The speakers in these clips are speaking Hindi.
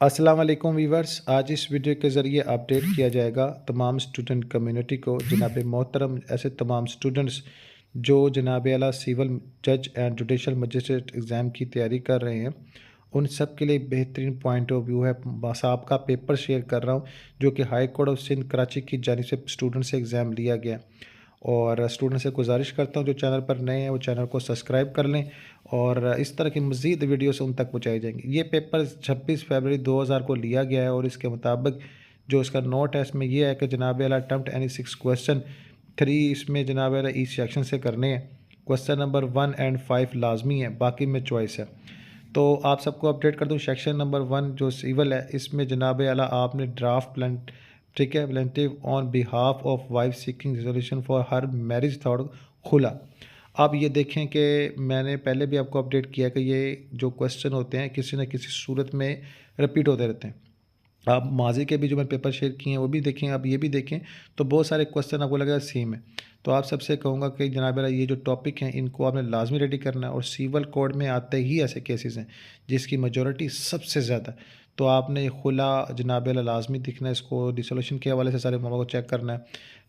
अस्सलाम वालेकुम वीवर्स। आज इस वीडियो के ज़रिए अपडेट किया जाएगा तमाम स्टूडेंट कम्युनिटी को। जनाब मोहतरम ऐसे तमाम स्टूडेंट्स जो जनाब आला सिविल जज एंड जुडिशल मजिस्ट्रेट एग्ज़ाम की तैयारी कर रहे हैं, उन सब के लिए बेहतरीन पॉइंट ऑफ व्यू है। बासाबका पेपर शेयर कर रहा हूँ जो कि high court of Sindh Karachi की जानिब से स्टूडेंट से एग्ज़ाम लिया गया। और स्टूडेंट से गुजारिश करता हूँ जो चैनल पर नए हैं वो चैनल को सब्सक्राइब कर लें और इस तरह की मज़ीद वीडियोस उन तक पहुँचाई जाएंगी। ये पेपर 26 फरवरी 2000 को लिया गया है और इसके मुताबिक जो इसका नोट है इसमें यह है कि जनाब आला अटैम्प्ट एनी 6 क्वेश्चन 3 इसमें जनाब आला ईच सेक्शन से करने हैं। क्वेश्चन नंबर 1 एंड 5 लाजमी है, बाकी में चॉइस है। तो आप सबको अपडेट कर दूं, सेक्शन नंबर 1 जो सिविल है इसमें जनाब आला आपने ड्राफ्ट प्लान, ठीक है, plaintiff on behalf of wife seeking resolution for her marriage thought खुला। अब ये देखें कि मैंने पहले भी आपको अपडेट किया कि ये जो क्वेश्चन होते हैं किसी न किसी सूरत में रिपीट होते रहते हैं। आप माजी के भी जो मैंने पेपर शेयर किए हैं वो भी देखें, आप ये भी देखें, तो बहुत सारे क्वेश्चन आपको लगेगा सेम है। तो आप सबसे कहूँगा कि जनाब मेरा ये जो टॉपिक हैं इनको आपने लाजमी रेडी करना है। और सिविल कोड में आते ही ऐसे केसेस हैं जिसकी मेजॉरिटी सबसे ज़्यादा, तो आपने खुला जनाब लाजमी दिखना है। इसको डिसोल्यूशन के हवाले से सारे मामलों को चेक करना है।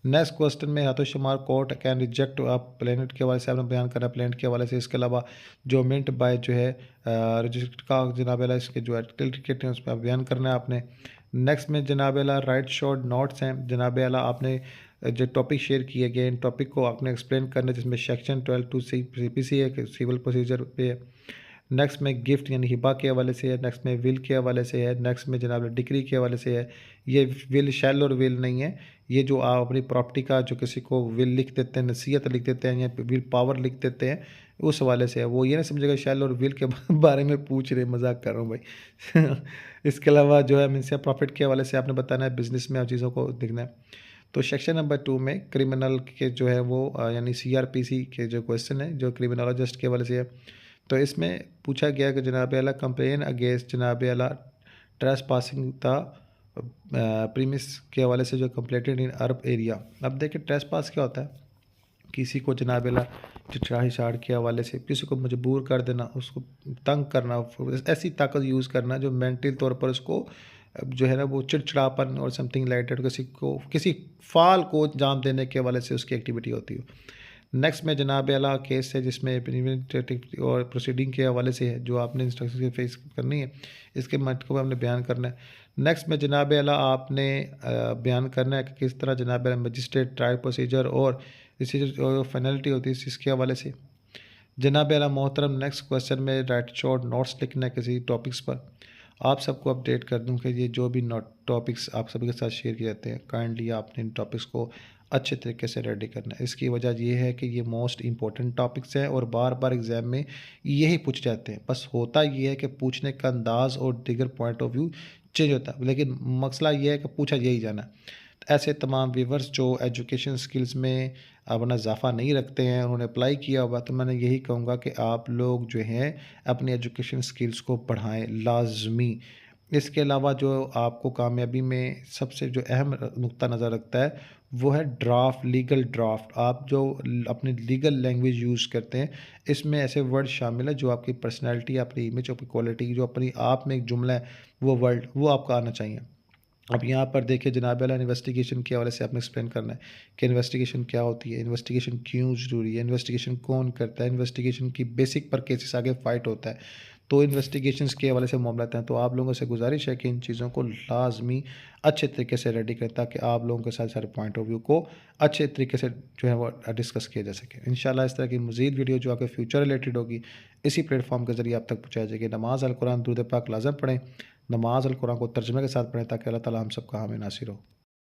नेक्स्ट क्वेश्चन में हाथों शुमार कोर्ट कैन रिजेक्ट, आप प्लेनेट के हवाले से आपने बयान करना है, प्लेनेट के हवाले से। इसके अलावा जो मिनट बाय जो है रिजेक्ट का जनाब इसके जो टिकट हैं उस पर आप बयान करना है आपने। नेक्स्ट में जनाब आला राइट शॉर्ट नोट्स हैं। जनाब आला आपने जो टॉपिक शेयर किए गए इन टॉपिक को आपने एक्सप्लेन करना है, जिसमें सेक्शन 12 टू CPC है, सिविल प्रोसीजर पे है। नेक्स्ट में गिफ्ट यानी हिबा के हवाले से है। नेक्स्ट में विल के हवाले से है। नेक्स्ट में जनाब डिक्री के हवाले से है। ये विल शैल और विल नहीं है, ये जो आप अपनी प्रॉपर्टी का जो किसी को विल लिख देते हैं, नसीहत लिख देते हैं या विल पावर लिख देते हैं, उस हवाले से है। वो ये ना समझेगा शैल और विल के बारे में पूछ रहे, मजाक कर रहा हूँ भाई। इसके अलावा जो है मीन्स प्रॉफिट के हवाले से आपने बताना है, बिजनेस में आप चीज़ों को देखना है। तो सेक्शन नंबर 2 में क्रिमिनल के जो है वो यानी CRPC के जो क्वेश्चन है जो क्रिमिनोलॉजिस्ट के हवाले से है। तो इसमें पूछा गया कि जनाब आला कंप्लेन अगेंस्ट जनाब आला ट्रेस पासिंग था प्रीमिस के हवाले से जो कंप्लेटेड इन अर्ब एरिया। अब देखिए ट्रेस पास क्या होता है, किसी को जनाब अल्लाह चिटराही साड़ के हवाले से किसी को मजबूर कर देना, उसको तंग करना, ऐसी ताकत यूज़ करना जो मेंटल तौर पर उसको जो है ना वो चिड़चिड़ापन और समथिंग लाइक दैट किसी को किसी फाल को जान देने के हवाले से उसकी एक्टिविटी होती है। नेक्स्ट में जनाब आला केस है जिसमें एडमिनिस्ट्रेटिव और प्रोसीडिंग के हवाले से है जो आपने इंस्ट्रक्शन फेस करनी है, इसके मट को हमने बयान करना है। नेक्स्ट में जनाब आला आपने बयान करना है कि किस तरह जनाब आला मजिस्ट्रेट ट्रायल प्रोसीजर और इसी जो फाइनलिटी होती है इसके हवाले से। जनाब आला मोहतरम नेक्स्ट क्वेश्चन में राइट शॉर्ट नोट्स लिखना है किसी टॉपिक्स पर। आप सबको अपडेट कर दूं कि ये जो भी नोट टॉपिक्स आप सभी के साथ शेयर किए जाते हैं, काइंडली आपने इन टॉपिक्स को अच्छे तरीके से रेडी करना है। इसकी वजह ये है कि ये मोस्ट इंपॉर्टेंट टॉपिक्स हैं और बार बार एग्ज़ाम में यही पूछ जाते हैं। बस होता ये है कि पूछने का अंदाज़ और दिगर पॉइंट ऑफ व्यू चेंज होता है, लेकिन मसला ये है कि पूछा यही जाना है। तो ऐसे तमाम व्यूवर्स जो एजुकेशन स्किल्स में अपना इजाफा नहीं रखते हैं, उन्होंने अप्लाई किया होगा, तो मैंने यही कहूँगा कि आप लोग जो हैं अपनी एजुकेशन स्किल्स को बढ़ाएं लाजमी। इसके अलावा जो आपको कामयाबी में सबसे जो अहम नुक्ता नज़र रखता है वो है ड्राफ्ट, लीगल ड्राफ्ट। आप जो अपनी लीगल लैंग्वेज यूज़ करते हैं इसमें ऐसे वर्ड शामिल है जो आपकी पर्सनैलिटी, अपनी इमेज, अपनी क्वालिटी, जो अपनी आप में एक जुमला है वो वर्ड वो आपका आना चाहिए। अब यहाँ पर देखिए जनाब वाला इन्वेस्टिगेशन के हवाले से आपने एक्सप्लेन करना है कि इन्वेस्टिगेशन क्या होती है, इन्वेस्टिगेशन क्यों ज़रूरी है, इन्वेस्टिगेशन कौन करता है, इन्वेस्टिगेशन की बेसिक पर केसेस आगे फाइट होता है। तो इन्वेस्टिगेशंस के हवाले से मामला हैं। तो आप लोगों से गुजारिश है कि इन चीज़ों को लाजमी अच्छे तरीके से रेडी करें ताकि आप लोगों के साथ सारे पॉइंट ऑफ व्यू को अच्छे तरीके से जो है वो डिस्कस किया जा सके। इंशाल्लाह इस तरह की मज़ीद वीडियो जो आपके फ्यूचर रिलेटेड होगी इसी प्लेटफॉर्म के ज़रिए आप तक पहुँचाई जाएगी। नमाज अल कुरान दुरूद पाक लाज़म पढ़ें, नमाज अल कुरान को तर्जुमे के साथ पढ़ें ताकि अल्लाह ताला हम सबका हामी नासिर हो।